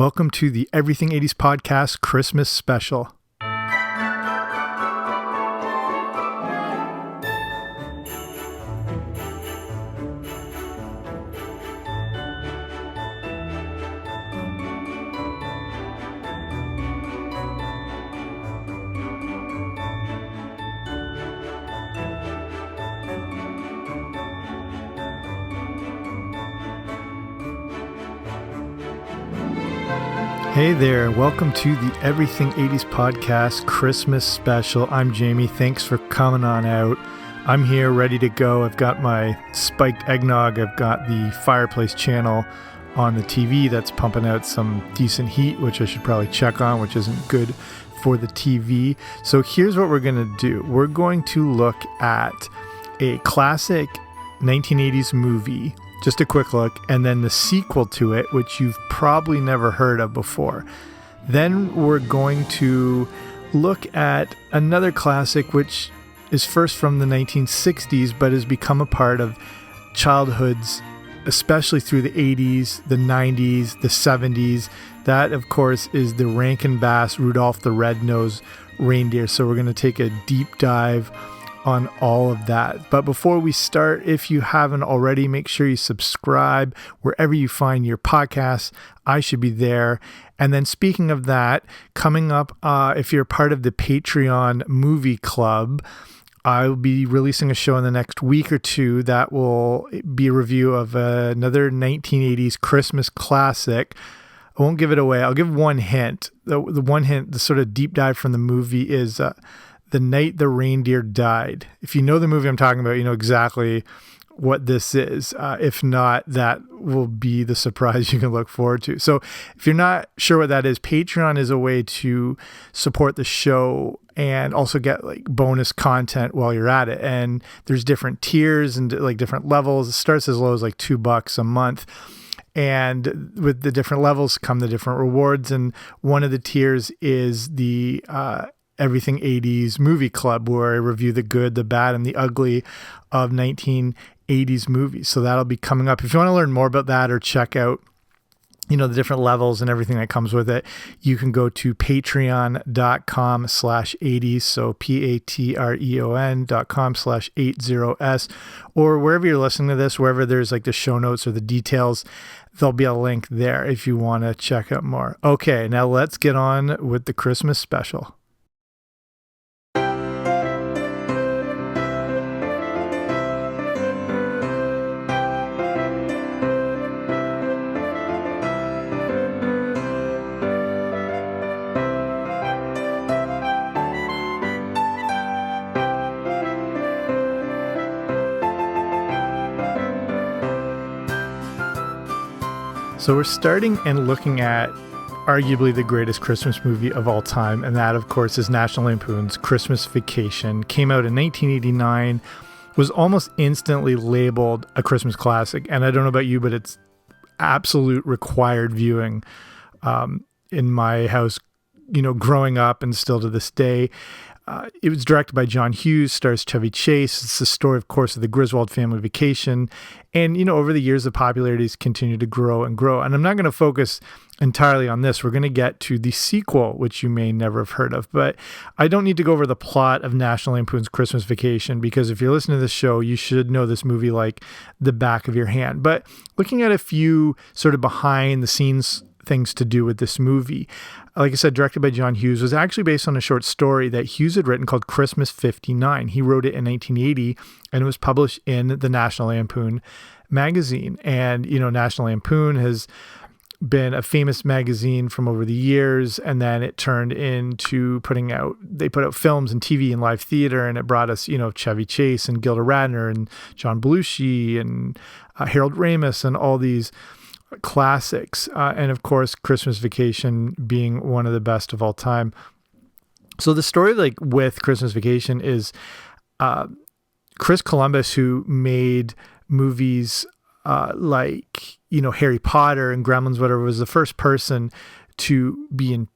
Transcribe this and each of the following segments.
Welcome to the Everything 80s Podcast Christmas Special. Hey there, welcome to the Everything 80s Podcast Christmas Special. I'm Jamie, thanks for coming on out. I'm here ready to go. I've got my spiked eggnog, I've got the fireplace channel on the TV that's pumping out some decent heat, which I should probably check on, which isn't good for the TV. So here's what we're going to do. We're going to look at a classic 1980s movie, just a quick look, and then the sequel to it, which you've probably never heard of before. Then we're going to look at another classic, which is first from the 1960s, but has become a part of childhoods, especially through the 80s, the 90s, the 70s. That, of course, is the Rankin Rudolph the Red-Nosed Reindeer. So we're going to take a deep dive on all of that. But before we start, if you haven't already, make sure you subscribe wherever you find your podcasts. I should be there. And then speaking of that, coming up, if you're part of the Patreon movie club, I'll be releasing a show in the next week or two that will be a review of another 1980s Christmas classic. I won't give it away. I'll give one hint. The one hint, the sort of deep dive from the movie is The Night the Reindeer Died. If you know the movie I'm talking about, you know exactly what this is. If not, that will be the surprise you can look forward to. So if you're not sure what that is, Patreon is a way to support the show and also get like bonus content while you're at it. And there's different tiers and like different levels. It starts as low as like $2 a month. And with the different levels come the different rewards. And one of the tiers is the Everything 80s Movie Club, where I review the good, the bad, and the ugly of 1980s movies. So that'll be coming up. If you want to learn more about that or check out, you know, the different levels and everything that comes with it, you can go to patreon.com/80s. So patreon.com/80s, or wherever you're listening to this, wherever there's like the show notes or the details, there'll be a link there if you want to check out more. Okay, now let's get on with the Christmas special. So we're starting and looking at arguably the greatest Christmas movie of all time, and that, of course, is National Lampoon's Christmas Vacation. Came out in 1989, was almost instantly labeled a Christmas classic, and I don't know about you, but it's absolute required viewing in my house, you know, growing up and still to this day. It was directed by John Hughes, stars Chevy Chase. It's the story, of course, of the Griswold family vacation. And, you know, over the years, the popularity has continued to grow and grow. And I'm not going to focus entirely on this. We're going to get to the sequel, which you may never have heard of. But I don't need to go over the plot of National Lampoon's Christmas Vacation, because if you're listening to this show, you should know this movie like the back of your hand. But looking at a few sort of behind the scenes things to do with this movie. Like I said, directed by John Hughes, was actually based on a short story that Hughes had written called Christmas 59. He wrote it in 1980, and it was published in the National Lampoon magazine. And, you know, National Lampoon has been a famous magazine from over the years, and then it turned into they put out films and TV and live theater, and it brought us, you know, Chevy Chase and Gilda Radner and John Belushi and Harold Ramis and all these classics, and of course Christmas Vacation being one of the best of all time. So the story like with Christmas Vacation is Chris Columbus, who made movies like, you know, Harry Potter and Gremlins, whatever, was the first person to be in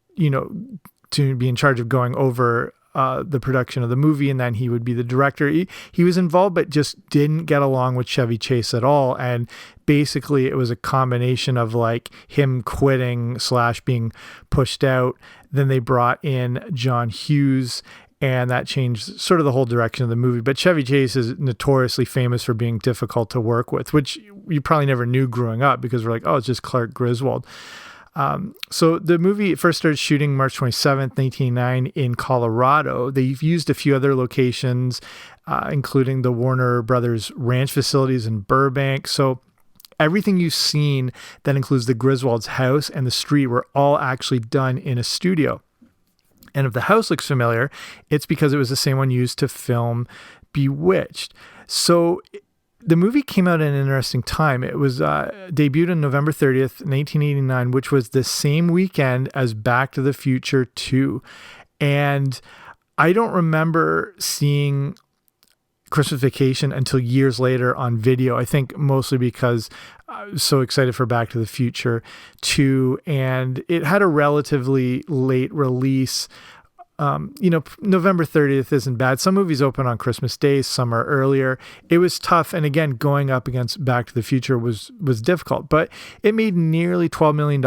charge of going over the production of the movie, and then he would be the director. He was involved, but just didn't get along with Chevy Chase at all. And basically it was a combination of like him quitting / being pushed out. Then they brought in John Hughes, and that changed sort of the whole direction of the movie. But Chevy Chase is notoriously famous for being difficult to work with, which you probably never knew growing up because we're like, oh, it's just Clark Griswold. So the movie first started shooting March 27th, 1989 in Colorado. They've used a few other locations, including the Warner Brothers ranch facilities in Burbank. So everything you've seen that includes the Griswold's house and the street were all actually done in a studio. And if the house looks familiar, it's because it was the same one used to film Bewitched. So the movie came out at an interesting time. It was debuted on November 30th, 1989, which was the same weekend as Back to the Future 2. And I don't remember seeing Christmas Vacation until years later on video. I think mostly because I was so excited for Back to the Future 2, and it had a relatively late release. November 30th isn't bad. Some movies open on Christmas Day, some are earlier. It was tough, and again, going up against Back to the Future was difficult, but it made nearly $12 million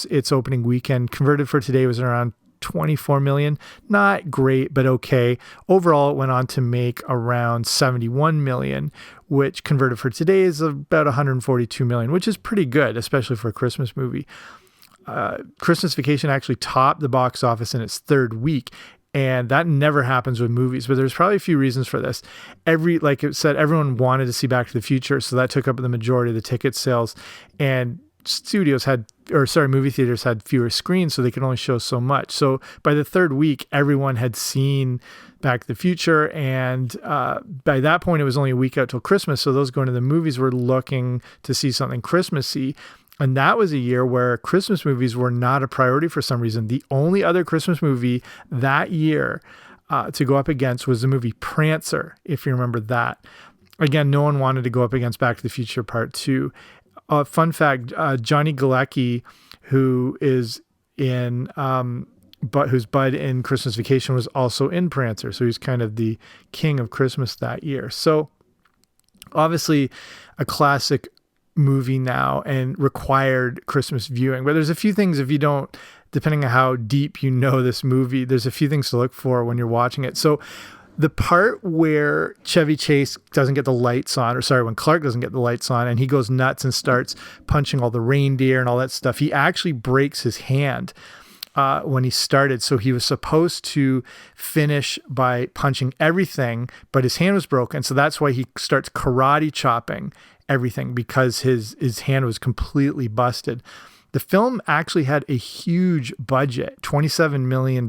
its opening weekend. Converted for today was around $24 million. Not great, but okay. Overall, it went on to make around $71 million, which converted for today is about $142 million, which is pretty good, especially for a Christmas movie. Christmas Vacation actually topped the box office in its third week, and that never happens with movies, but there's probably a few reasons for this. Like it said, everyone wanted to see Back to the Future, so that took up the majority of the ticket sales, and movie theaters had fewer screens, so they could only show so much. So by the third week, everyone had seen Back to the Future, and by that point, it was only a week out till Christmas, so those going to the movies were looking to see something Christmassy. And that was a year where Christmas movies were not a priority for some reason. The only other Christmas movie that year to go up against was the movie Prancer, if you remember that. Again, no one wanted to go up against Back to the Future Part 2. Fun fact, Johnny Galecki, who is in who's Bud in Christmas Vacation, was also in Prancer. So he's kind of the king of Christmas that year. So obviously a classic movie now and required Christmas viewing. But there's a few things, if you don't, depending on how deep you know this movie, there's a few things to look for when you're watching it. So the part where Chevy Chase doesn't get the lights on, when Clark doesn't get the lights on and he goes nuts and starts punching all the reindeer and all that stuff, he actually breaks his hand when he started. So he was supposed to finish by punching everything, but his hand was broken. So that's why he starts karate chopping everything, because his hand was completely busted. The film actually had a huge budget, $27 million.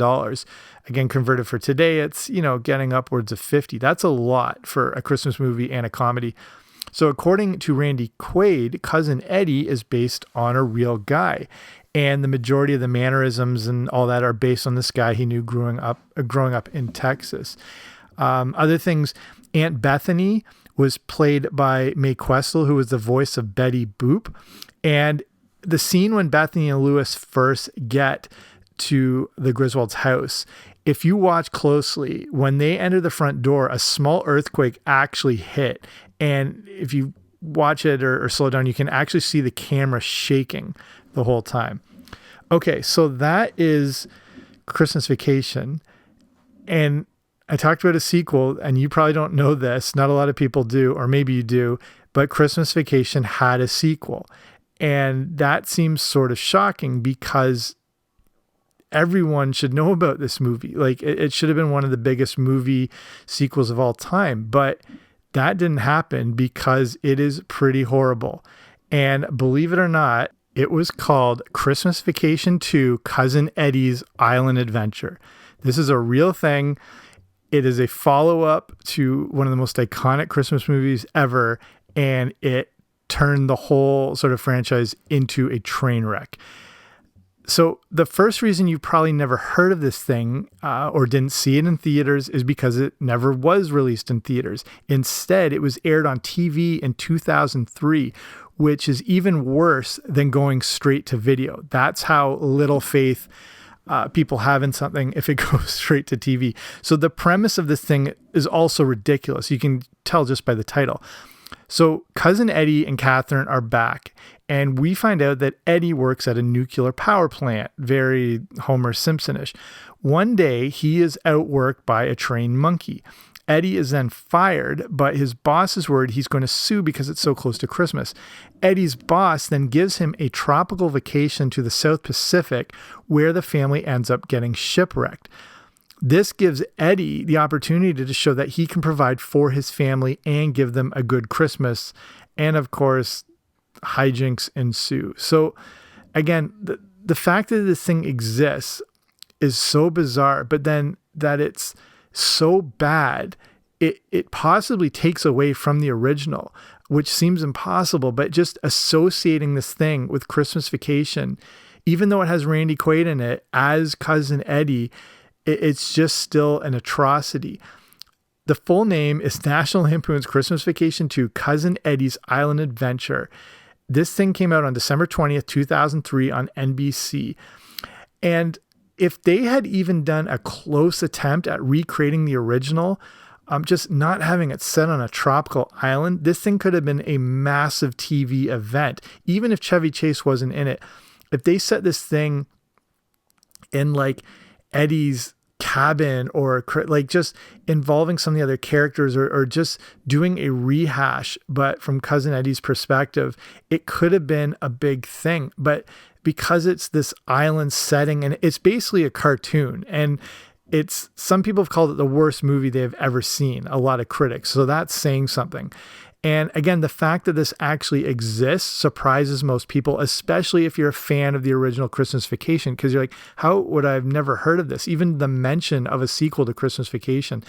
Again, converted for today, it's, getting upwards of 50. That's a lot for a Christmas movie and a comedy. So according to Randy Quaid, Cousin Eddie is based on a real guy. And the majority of the mannerisms and all that are based on this guy he knew growing up in Texas. Other things, Aunt Bethany was played by Mae Questel, who was the voice of Betty Boop. And the scene when Bethany and Lewis first get to the Griswold's house, if you watch closely, when they enter the front door, a small earthquake actually hit. And if you watch it or slow down, you can actually see the camera shaking the whole time. Okay, so that is Christmas Vacation. And I talked about a sequel, and you probably don't know this. Not a lot of people do, or maybe you do, but Christmas Vacation had a sequel. And that seems sort of shocking because everyone should know about this movie. Like, it should have been one of the biggest movie sequels of all time, but that didn't happen because it is pretty horrible. And believe it or not, it was called Christmas Vacation 2: Cousin Eddie's Island Adventure. This is a real thing. It is a follow-up to one of the most iconic Christmas movies ever, and it turned the whole sort of franchise into a train wreck. So the first reason you've probably never heard of this thing or didn't see it in theaters is because it never was released in theaters. Instead, it was aired on TV in 2003, which is even worse than going straight to video. That's how little faith people having something if it goes straight to TV. So the premise of this thing is also ridiculous. You can tell just by the title. So Cousin Eddie and Catherine are back, and we find out that Eddie works at a nuclear power plant, very Homer Simpson-ish. One day, he is outworked by a trained monkey. Eddie is then fired, but his boss is worried he's going to sue because it's so close to Christmas. Eddie's boss then gives him a tropical vacation to the South Pacific, where the family ends up getting shipwrecked. This gives Eddie the opportunity to show that he can provide for his family and give them a good Christmas. And of course, hijinks ensue. So again, the fact that this thing exists is so bizarre, but then that it's so bad, it possibly takes away from the original, which seems impossible, but just associating this thing with Christmas Vacation, even though it has Randy Quaid in it as Cousin Eddie, it's just still an atrocity. The full name is National Lampoon's Christmas Vacation 2, Cousin Eddie's Island Adventure. This thing came out on December 20th, 2003 on NBC. And if they had even done a close attempt at recreating the original, just not having it set on a tropical island, this thing could have been a massive TV event, even if Chevy Chase wasn't in it. If they set this thing in like Eddie's cabin, or like just involving some of the other characters, or just doing a rehash, but from Cousin Eddie's perspective, it could have been a big thing. But because it's this island setting, and it's basically a cartoon, and some people have called it the worst movie they've ever seen, a lot of critics. So that's saying something. And again, the fact that this actually exists surprises most people, especially if you're a fan of the original Christmas Vacation, because you're like, how would I have never heard of this? Even the mention of a sequel to Christmas Vacation.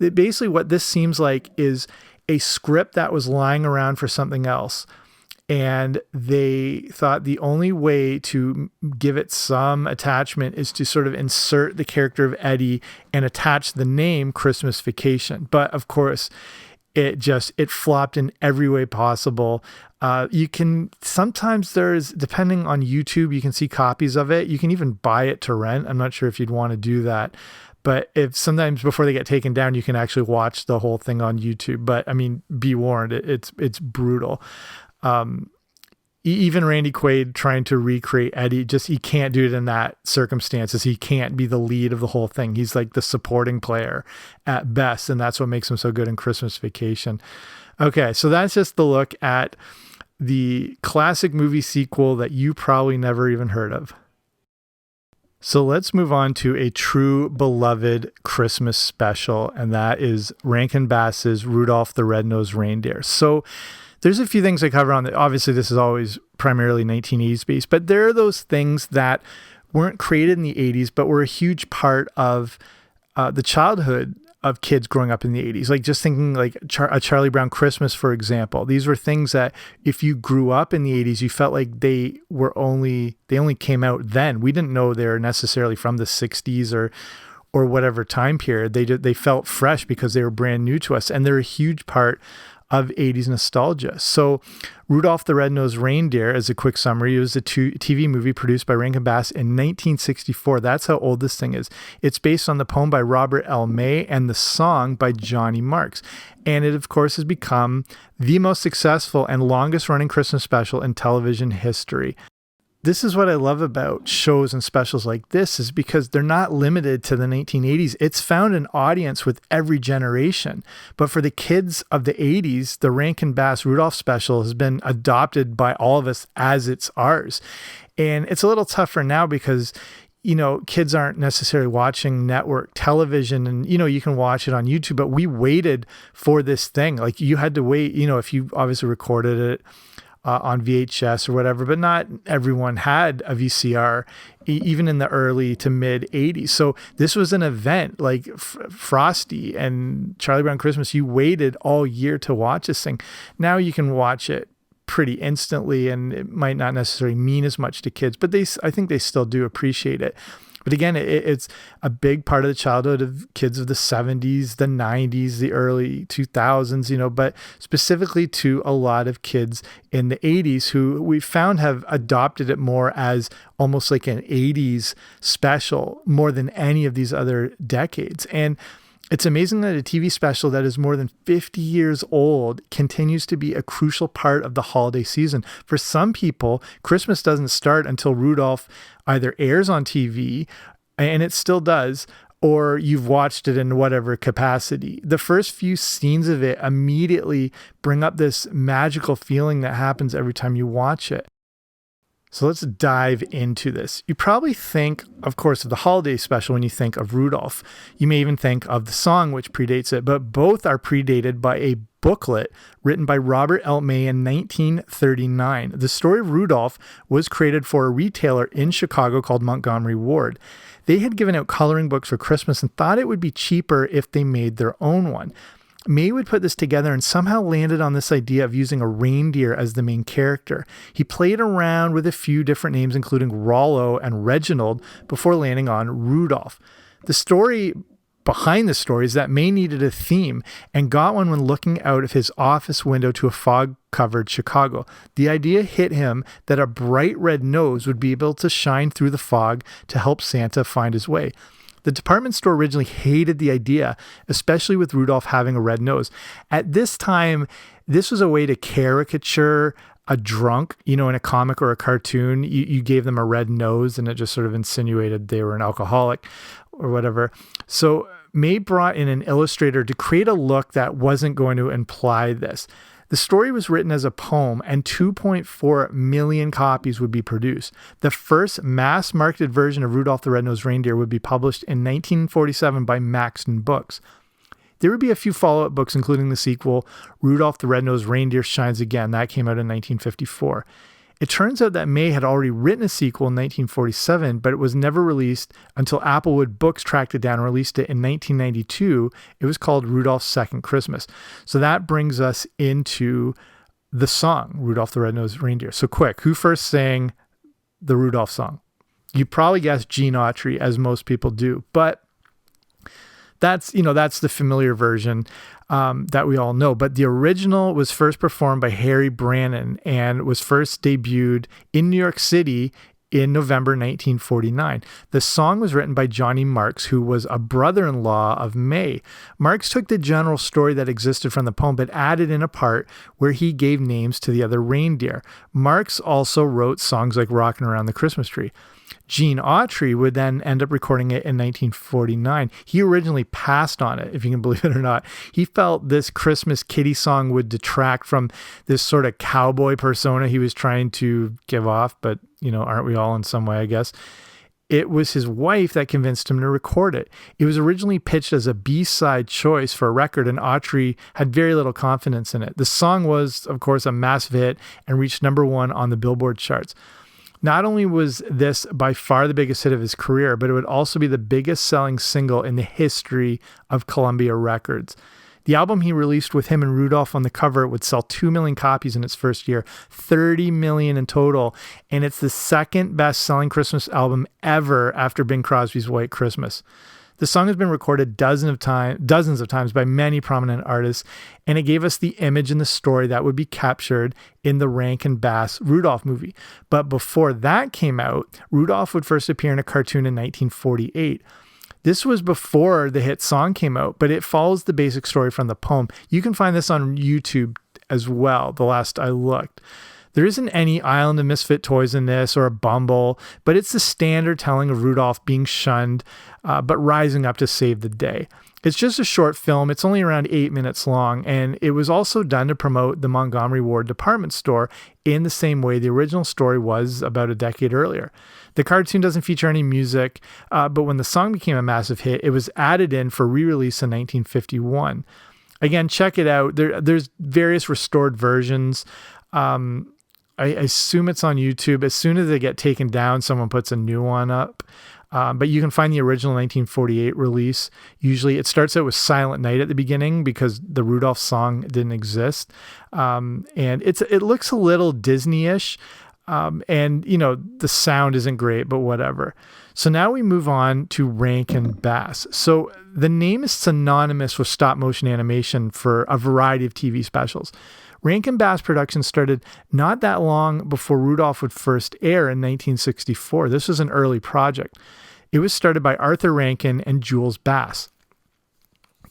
Basically, what this seems like is a script that was lying around for something else. And they thought the only way to give it some attachment is to sort of insert the character of Eddie and attach the name Christmas Vacation. But of course, it flopped in every way possible. Sometimes depending on YouTube, you can see copies of it. You can even buy it to rent. I'm not sure if you'd want to do that. But if sometimes before they get taken down, you can actually watch the whole thing on YouTube. But I mean, be warned, it's brutal. Even Randy Quaid trying to recreate Eddie, he can't do it in that circumstances. He can't be the lead of the whole thing. He's like the supporting player at best. And that's what makes him so good in Christmas Vacation. Okay. So that's just the look at the classic movie sequel that you probably never even heard of. So let's move on to a true beloved Christmas special. And that is Rankin Bass's Rudolph the Red-Nosed Reindeer. So there's a few things I cover on that. Obviously, this is always primarily 1980s based, but there are those things that weren't created in the 80s, but were a huge part of the childhood of kids growing up in the 80s. Like just thinking like a Charlie Brown Christmas, for example. These were things that if you grew up in the 80s, you felt like they only came out then. We didn't know they were necessarily from the 60s or whatever time period. They felt fresh because they were brand new to us, and they're a huge part of 80s nostalgia. So Rudolph the Red-Nosed Reindeer, as a quick summary, it was a TV movie produced by Rankin Bass in 1964. That's how old this thing is. It's based on the poem by Robert L. May and the song by Johnny Marks. And it, of course, has become the most successful and longest running Christmas special in television history. This is what I love about shows and specials like this, is because they're not limited to the 1980s. It's found an audience with every generation. But for the kids of the 80s, the Rankin Bass Rudolph special has been adopted by all of us as it's ours. And it's a little tougher now because, kids aren't necessarily watching network television, and, you can watch it on YouTube, but we waited for this thing. Like you had to wait, if you obviously recorded it on VHS or whatever, but not everyone had a VCR, even in the early to mid 80s. So this was an event like Frosty and Charlie Brown Christmas. You waited all year to watch this thing. Now you can watch it pretty instantly, and it might not necessarily mean as much to kids, but I think they still do appreciate it. But again, it's a big part of the childhood of kids of the 70s, the 90s, the early 2000s, but specifically to a lot of kids in the 80s who we found have adopted it more as almost like an 80s special more than any of these other decades. And it's amazing that a TV special that is more than 50 years old continues to be a crucial part of the holiday season. For some people, Christmas doesn't start until Rudolph either airs on TV, and it still does, or you've watched it in whatever capacity. The first few scenes of it immediately bring up this magical feeling that happens every time you watch it. So let's dive into this. You probably think, of course, of the holiday special when you think of Rudolph. You may even think of the song, which predates it, but both are predated by a booklet written by Robert L. May in 1939. The story of Rudolph was created for a retailer in Chicago called Montgomery Ward. They had given out coloring books for Christmas and thought it would be cheaper if they made their own one. May would put this together and somehow landed on this idea of using a reindeer as the main character. He played around with a few different names, including Rollo and Reginald, before landing on Rudolph. The story behind the story is that May needed a theme and got one when looking out of his office window to a fog-covered Chicago. The idea hit him that a bright red nose would be able to shine through the fog to help Santa find his way. The department store originally hated the idea, especially with Rudolph having a red nose. At this time, this was a way to caricature a drunk, in a comic or a cartoon. You gave them a red nose and it just sort of insinuated they were an alcoholic or whatever. So May brought in an illustrator to create a look that wasn't going to imply this. The story was written as a poem, and 2.4 million copies would be produced. The first mass-marketed version of Rudolph the Red-Nosed Reindeer would be published in 1947 by Maxton Books. There would be a few follow-up books, including the sequel, Rudolph the Red-Nosed Reindeer Shines Again. That came out in 1954. It turns out that May had already written a sequel in 1947, but it was never released until Applewood Books tracked it down and released it in 1992. It was called Rudolph's Second Christmas. So that brings us into the song, Rudolph the Red-Nosed Reindeer. So quick, who first sang the Rudolph song? You probably guessed Gene Autry, as most people do, but that's the familiar version that we all know. But the original was first performed by Harry Brannon and was first debuted in New York City in November 1949. The song was written by Johnny Marks, who was a brother-in-law of May. Marks took the general story that existed from the poem, but added in a part where he gave names to the other reindeer. Marks also wrote songs like Rockin' Around the Christmas Tree. Gene Autry would then end up recording it in 1949. He originally passed on it, if you can believe it or not. He felt this Christmas kitty song would detract from this sort of cowboy persona he was trying to give off, but, aren't we all in some way, I guess. It was his wife that convinced him to record it. It was originally pitched as a B-side choice for a record, and Autry had very little confidence in it. The song was, of course, a massive hit and reached #1 on the Billboard charts. Not only was this by far the biggest hit of his career, but it would also be the biggest selling single in the history of Columbia Records. The album he released with him and Rudolph on the cover would sell 2 million copies in its first year, 30 million in total, and it's the second best-selling Christmas album ever after Bing Crosby's White Christmas. The song has been recorded dozens of times by many prominent artists, and it gave us the image and the story that would be captured in the Rankin Bass Rudolph movie. But before that came out, Rudolph would first appear in a cartoon in 1948. This was before the hit song came out, but it follows the basic story from the poem. You can find this on YouTube as well, the last I looked. There isn't any Island of Misfit Toys in this or a Bumble, but it's the standard telling of Rudolph being shunned, but rising up to save the day. It's just a short film. It's only around 8 minutes long, and it was also done to promote the Montgomery Ward department store in the same way the original story was about a decade earlier. The cartoon doesn't feature any music, but when the song became a massive hit, it was added in for re-release in 1951. Again, check it out. There's various restored versions. I assume it's on YouTube. As soon as they get taken down, someone puts a new one up. But you can find the original 1948 release. Usually it starts out with Silent Night at the beginning because the Rudolph song didn't exist. And it looks a little Disney-ish. And, the sound isn't great, but whatever. So now we move on to Rankin Bass. So the name is synonymous with stop motion animation for a variety of TV specials. Rankin Bass production started not that long before Rudolph would first air in 1964. This was an early project. It was started by Arthur Rankin and Jules Bass.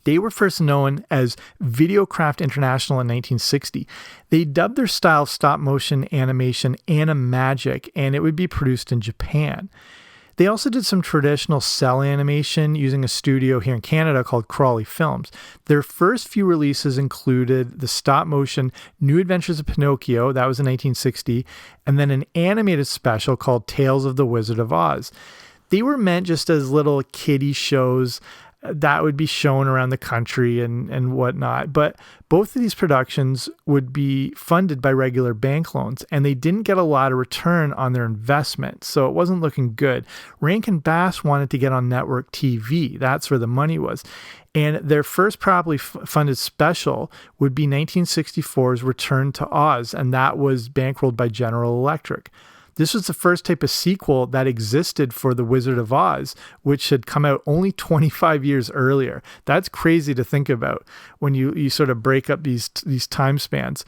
They were first known as Videocraft International in 1960. They dubbed their style of stop-motion animation Animagic, and it would be produced in Japan. They also did some traditional cell animation using a studio here in Canada called Crawley Films. Their first few releases included the stop-motion New Adventures of Pinocchio, that was in 1960, and then an animated special called Tales of the Wizard of Oz. They were meant just as little kiddie shows that would be shown around the country and whatnot. But both of these productions would be funded by regular bank loans, and they didn't get a lot of return on their investment, so it wasn't looking good. Rankin Bass wanted to get on network TV. That's where the money was. And their first properly funded special would be 1964's Return to Oz, and that was bankrolled by General Electric. This was the first type of sequel that existed for The Wizard of Oz, which had come out only 25 years earlier. That's crazy to think about when you sort of break up these time spans.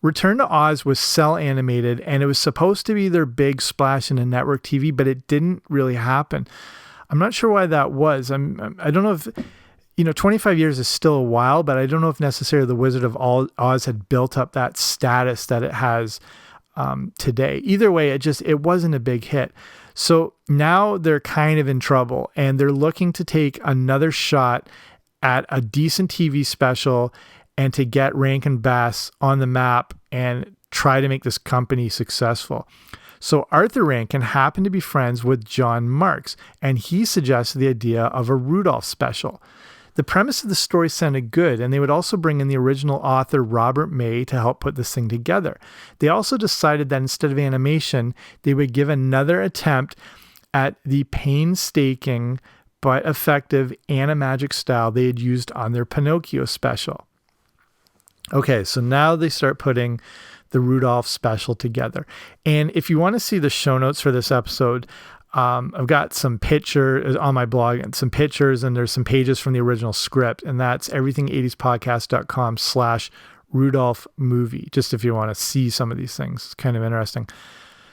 Return to Oz was cell animated, and it was supposed to be their big splash into network TV, but it didn't really happen. I'm not sure why that was. I don't know if 25 years is still a while, but I don't know if necessarily The Wizard of Oz had built up that status that it has today. Either way, it wasn't a big hit. So now they're kind of in trouble, and they're looking to take another shot at a decent TV special and to get Rankin Bass on the map and try to make this company successful. So Arthur Rankin happened to be friends with John Marks, and he suggested the idea of a Rudolph special. The premise of the story sounded good, and they would also bring in the original author Robert May to help put this thing together. They also decided that instead of animation, they would give another attempt at the painstaking but effective animagic style they had used on their Pinocchio special. Okay, so now they start putting the Rudolph special together. And if you want to see the show notes for this episode, I've got some pictures on my blog and some pictures, and there's some pages from the original script, and that's everything80spodcast.com/Rudolph movie, just if you want to see some of these things. It's kind of interesting.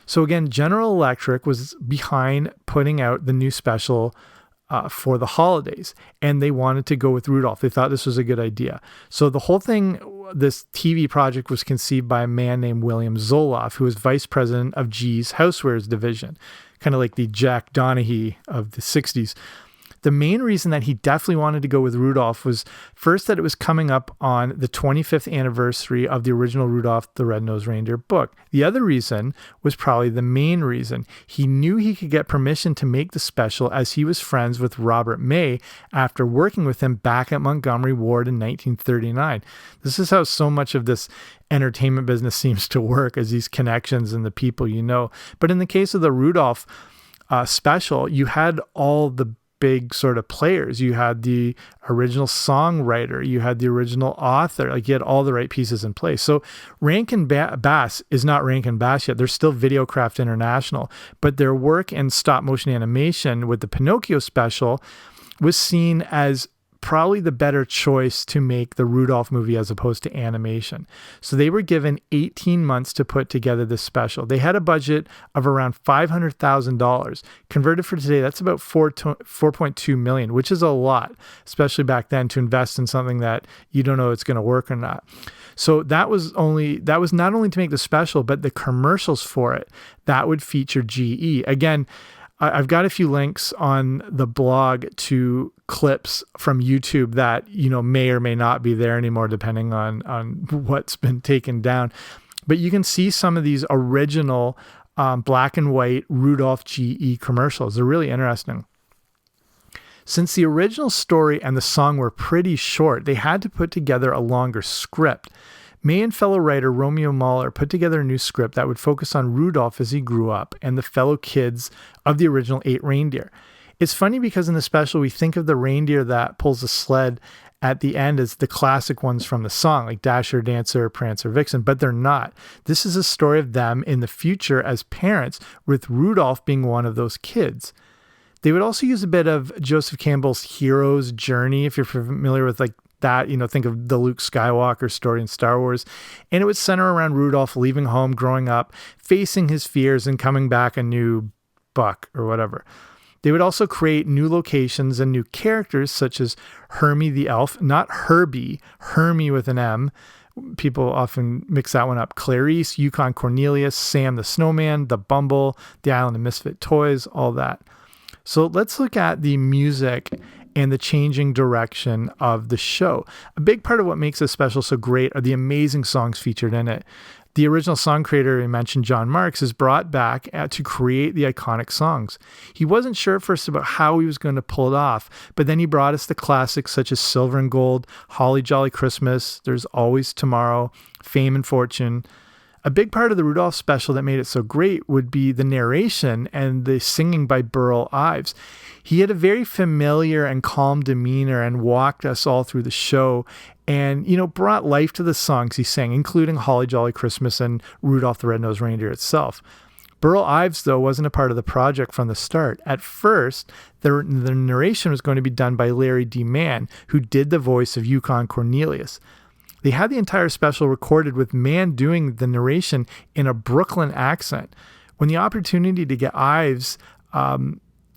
So again, General Electric was behind putting out the new special for the holidays, and they wanted to go with Rudolph. They thought this was a good idea. So the whole thing, this TV project, was conceived by a man named William Zoloff, who was vice president of GE's Housewares division, kind of like the Jack Donaghy of the 60s. The main reason that he definitely wanted to go with Rudolph was first that it was coming up on the 25th anniversary of the original Rudolph the Red-Nosed Reindeer book. The other reason was probably the main reason. He knew he could get permission to make the special as he was friends with Robert May after working with him back at Montgomery Ward in 1939. This is how so much of this entertainment business seems to work, as these connections and the people you know. But in the case of the Rudolph special, you had all the big sort of players. You had the original songwriter, you had the original author, like you had all the right pieces in place. So Rankin Bass is not Rankin Bass yet. They're still Videocraft International, but their work in stop motion animation with the Pinocchio special was seen as probably the better choice to make the Rudolph movie as opposed to animation. So they were given 18 months to put together this special. They had a budget of around $500,000. Converted for today, that's about $4.2 million, which is a lot, especially back then, to invest in something that you don't know it's going to work or not. So that was not only to make the special, but the commercials for it that would feature GE. Again, I've got a few links on the blog to clips from YouTube that, may or may not be there anymore, depending on what's been taken down. But you can see some of these original black and white Rudolph GE commercials. They're really interesting. Since the original story and the song were pretty short, they had to put together a longer script. May and fellow writer Romeo Mahler put together a new script that would focus on Rudolph as he grew up and the fellow kids of the original 8 reindeer. It's funny because in the special, we think of the reindeer that pulls a sled at the end as the classic ones from the song, like Dasher, Dancer, Prancer, Vixen, but they're not. This is a story of them in the future as parents, with Rudolph being one of those kids. They would also use a bit of Joseph Campbell's hero's journey, if you're familiar with like that, think of the Luke Skywalker story in Star Wars. And it would center around Rudolph leaving home, growing up, facing his fears, and coming back a new buck or whatever. They would also create new locations and new characters such as Hermie the elf, not Herbie, Hermie with an M. People often mix that one up. Clarice, Yukon Cornelius, Sam the Snowman, the Bumble, the Island of Misfit Toys, all that. So let's look at the music and the changing direction of the show. A big part of what makes this special so great are the amazing songs featured in it. The original song creator, I mentioned, John Marks, is brought back to create the iconic songs. He wasn't sure at first about how he was going to pull it off, but then he brought us the classics such as Silver and Gold, Holly Jolly Christmas, There's Always Tomorrow, Fame and Fortune. A big part of the Rudolph special that made it so great would be the narration and the singing by Burl Ives. He had a very familiar and calm demeanor and walked us all through the show and, brought life to the songs he sang, including Holly Jolly Christmas and Rudolph the Red-Nosed Reindeer itself. Burl Ives, though, wasn't a part of the project from the start. At first, the narration was going to be done by Larry D. Mann, who did the voice of Yukon Cornelius. They had the entire special recorded with Mann doing the narration in a Brooklyn accent. When the opportunity to get Ives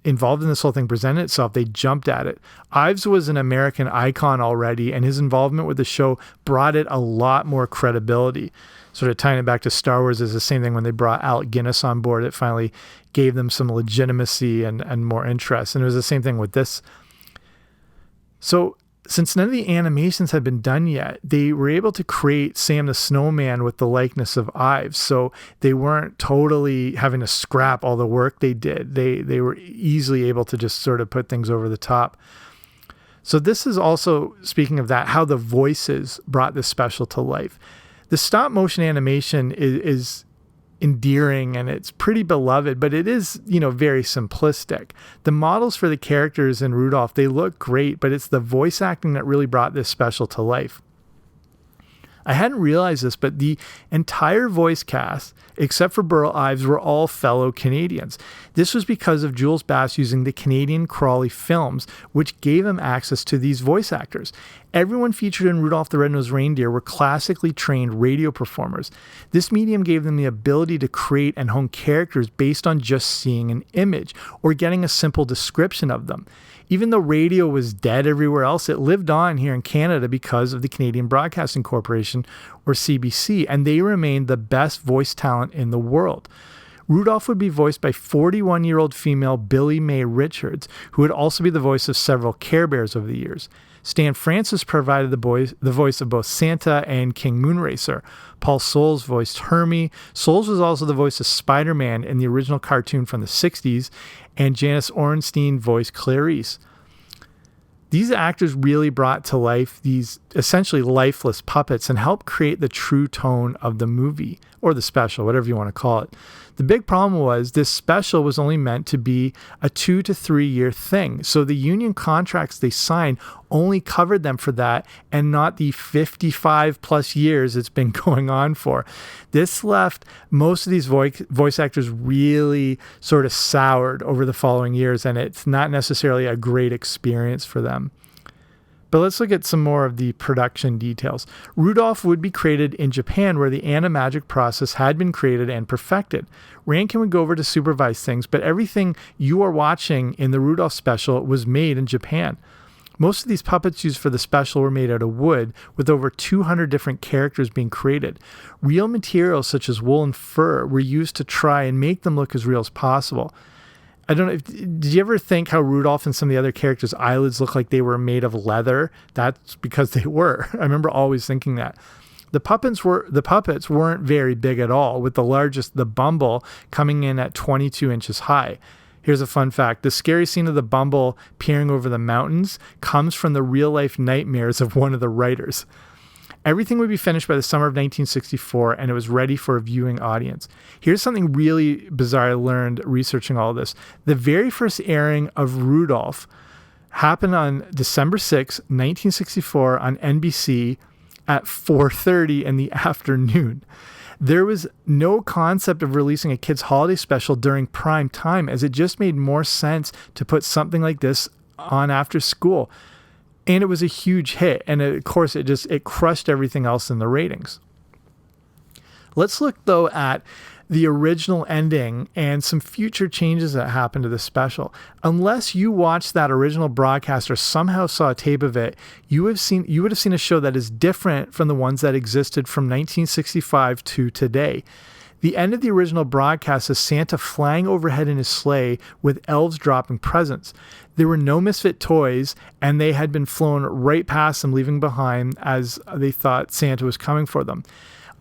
involved in this whole thing presented itself, they jumped at it. Ives was an American icon already, and his involvement with the show brought it a lot more credibility. Sort of tying it back to Star Wars is the same thing when they brought Alec Guinness on board. It finally gave them some legitimacy and more interest. And it was the same thing with this. So since none of the animations had been done yet, they were able to create Sam the Snowman with the likeness of Ives. So they weren't totally having to scrap all the work they did. They were easily able to just sort of put things over the top. So this is also, speaking of that, how the voices brought this special to life. The stop motion animation is endearing and it's pretty beloved, but it is, very simplistic. The models for the characters in Rudolph, they look great, but it's the voice acting that really brought this special to life. I hadn't realized this, but the entire voice cast, except for Burl Ives, were all fellow Canadians. This was because of Jules Bass using the Canadian Crawley films, which gave him access to these voice actors. Everyone featured in Rudolph the Red-Nosed Reindeer were classically trained radio performers. This medium gave them the ability to create and hone characters based on just seeing an image or getting a simple description of them. Even though radio was dead everywhere else, it lived on here in Canada because of the Canadian Broadcasting Corporation, or CBC, and they remained the best voice talent in the world. Rudolph would be voiced by 41-year-old female Billy Mae Richards, who would also be the voice of several Care Bears over the years. Stan Francis provided the voice of both Santa and King Moonracer. Paul Soles voiced Hermie. Soles was also the voice of Spider-Man in the original cartoon from the 60s, and Janice Orenstein voiced Clarice. These actors really brought to life these essentially lifeless puppets and helped create the true tone of the movie, or the special, whatever you want to call it. The big problem was this special was only meant to be a 2 to 3 year thing. So the union contracts they signed only covered them for that and not the 55 plus years it's been going on for. This left most of these voice actors really sort of soured over the following years, and it's not necessarily a great experience for them. But let's look at some more of the production details. Rudolph would be created in Japan, where the animagic process had been created and perfected. Rankin would go over to supervise things, but everything you are watching in the Rudolph special was made in Japan. Most of these puppets used for the special were made out of wood, with over 200 different characters being created. Real materials such as wool and fur were used to try and make them look as real as possible. I don't know, did you ever think how Rudolph and some of the other characters' eyelids look like they were made of leather? That's because they were. I remember always thinking that. The puppets weren't very big at all, with the largest, the Bumble, coming in at 22 inches high. Here's a fun fact. The scary scene of the Bumble peering over the mountains comes from the real-life nightmares of one of the writers. Everything would be finished by the summer of 1964, and it was ready for a viewing audience. Here's something really bizarre I learned researching all this. The very first airing of Rudolph happened on December 6, 1964 on NBC at 4:30 in the afternoon. There was no concept of releasing a kids' holiday special during prime time, as it just made more sense to put something like this on after school. And it was a huge hit. And of course, it crushed everything else in the ratings. Let's look, though, at the original ending and some future changes that happened to the special. Unless you watched that original broadcast or somehow saw a tape of it, you would have seen a show that is different from the ones that existed from 1965 to today. The end of the original broadcast is Santa flying overhead in his sleigh with elves dropping presents. There were no misfit toys, and they had been flown right past them, leaving behind as they thought Santa was coming for them.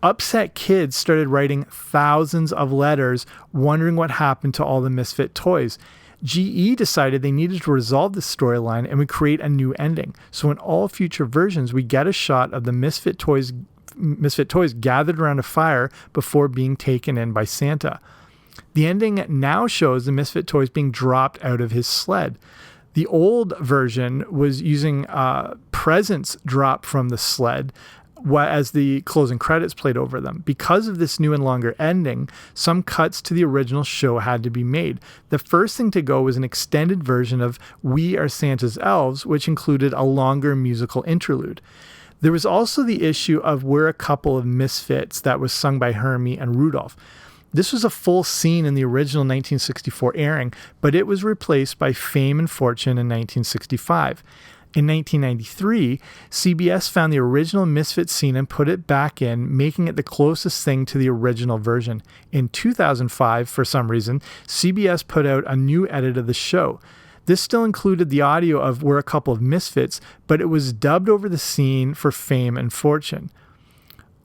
Upset kids started writing thousands of letters wondering what happened to all the misfit toys. GE decided they needed to resolve this storyline and would create a new ending. So in all future versions, we get a shot of the misfit toys gathered around a fire before being taken in by Santa. The ending now shows the misfit toys being dropped out of his sled. The old version was using presents dropped from the sled as the closing credits played over them. Because of this new and longer ending, some cuts to the original show had to be made. The first thing to go was an extended version of We Are Santa's Elves, which included a longer musical interlude. There was also the issue of We're a Couple of Misfits that was sung by Hermie and Rudolph. This was a full scene in the original 1964 airing, but it was replaced by Fame and Fortune in 1965. In 1993, CBS found the original Misfits scene and put it back in, making it the closest thing to the original version. In 2005, for some reason, CBS put out a new edit of the show. This still included the audio of We're a Couple of Misfits, but it was dubbed over the scene for Fame and Fortune.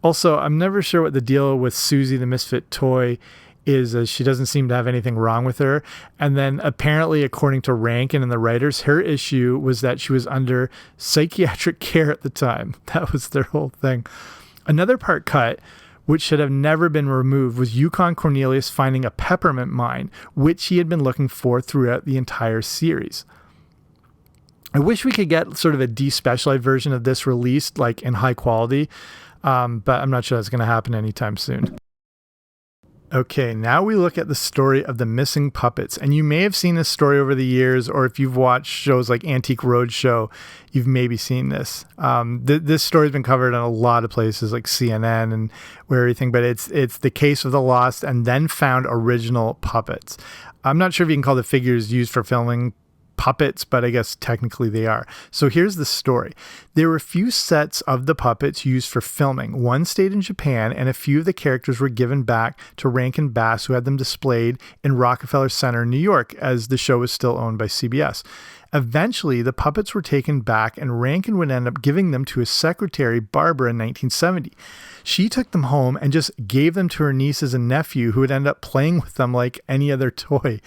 Also, I'm never sure what the deal with Susie the Misfit toy is, as she doesn't seem to have anything wrong with her. And then apparently, according to Rankin and the writers, her issue was that she was under psychiatric care at the time. That was their whole thing. Another part cut, which should have never been removed, was Yukon Cornelius finding a peppermint mine, which he had been looking for throughout the entire series. I wish we could get sort of a despecialized version of this released, like in high quality, but I'm not sure that's going to happen anytime soon. Okay, now we look at the story of the missing puppets. And you may have seen this story over the years, or if you've watched shows like Antique Roadshow, you've maybe seen this. This story's been covered on a lot of places like CNN and where everything, but it's the case of the lost and then found original puppets. I'm not sure if you can call the figures used for filming puppets, but I guess technically they are. So here's the story. There were a few sets of the puppets used for filming. One stayed in Japan, and a few of the characters were given back to Rankin Bass, who had them displayed in Rockefeller Center in New York, as the show was still owned by CBS. Eventually, the puppets were taken back, and Rankin would end up giving them to his secretary, Barbara, in 1970. She took them home and just gave them to her nieces and nephew, who would end up playing with them like any other toy.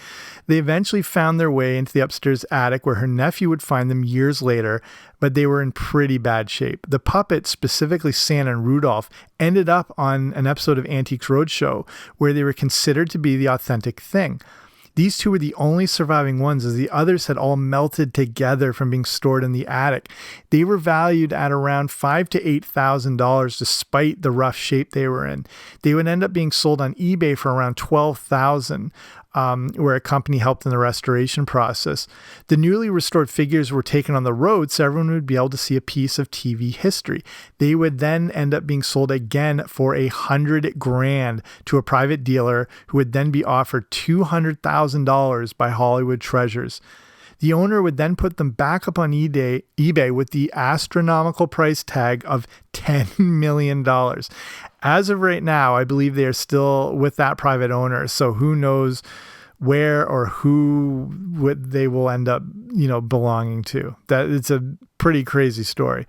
They eventually found their way into the upstairs attic, where her nephew would find them years later, but they were in pretty bad shape. The puppets, specifically Santa and Rudolph, ended up on an episode of Antiques Roadshow, where they were considered to be the authentic thing. These two were the only surviving ones, as the others had all melted together from being stored in the attic. They were valued at around $5,000 to $8,000 despite the rough shape they were in. They would end up being sold on eBay for around $12,000. Where a company helped in the restoration process. The newly restored figures were taken on the road so everyone would be able to see a piece of TV history. They would then end up being sold again for $100,000 to a private dealer, who would then be offered $200,000 by Hollywood Treasures. The owner would then put them back up on eBay with the astronomical price tag of $10 million. As of right now, I believe they are still with that private owner. So who knows where or who they will end up, belonging to. That it's a pretty crazy story.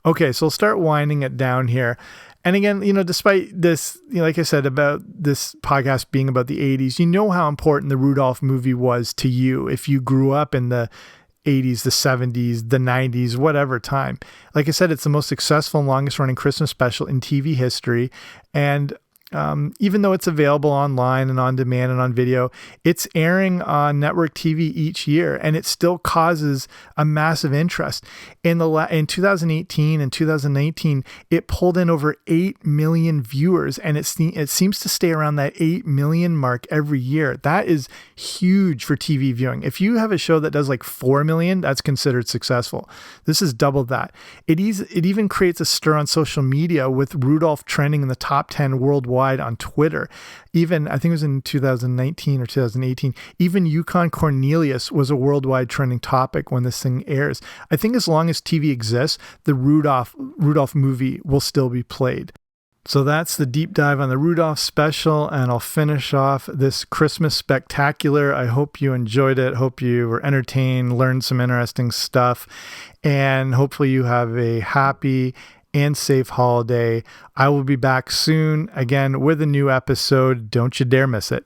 Okay, so we'll start winding it down here. And again, despite this, like I said, about this podcast being about the 80s, you know how important the Rudolph movie was to you if you grew up in the 80s, the 70s, the 90s, whatever time. Like I said, it's the most successful and longest running Christmas special in TV history. And even though it's available online and on demand and on video, it's airing on network TV each year, and it still causes a massive interest. In 2018 and 2019, it pulled in over 8 million viewers, and it seems to stay around that 8 million mark every year. That is huge for TV viewing. If you have a show that does like 4 million, that's considered successful. This is double that. It even creates a stir on social media, with Rudolph trending in the top 10 worldwide on Twitter. Even, I think it was in 2019 or 2018, even Yukon Cornelius was a worldwide trending topic when this thing airs. I think as long as TV exists, the Rudolph movie will still be played. So that's the deep dive on the Rudolph special, and I'll finish off this Christmas spectacular. I hope you enjoyed it. Hope you were entertained, learned some interesting stuff, and hopefully you have a happy and safe holiday. I will be back soon again with a new episode. Don't you dare miss it.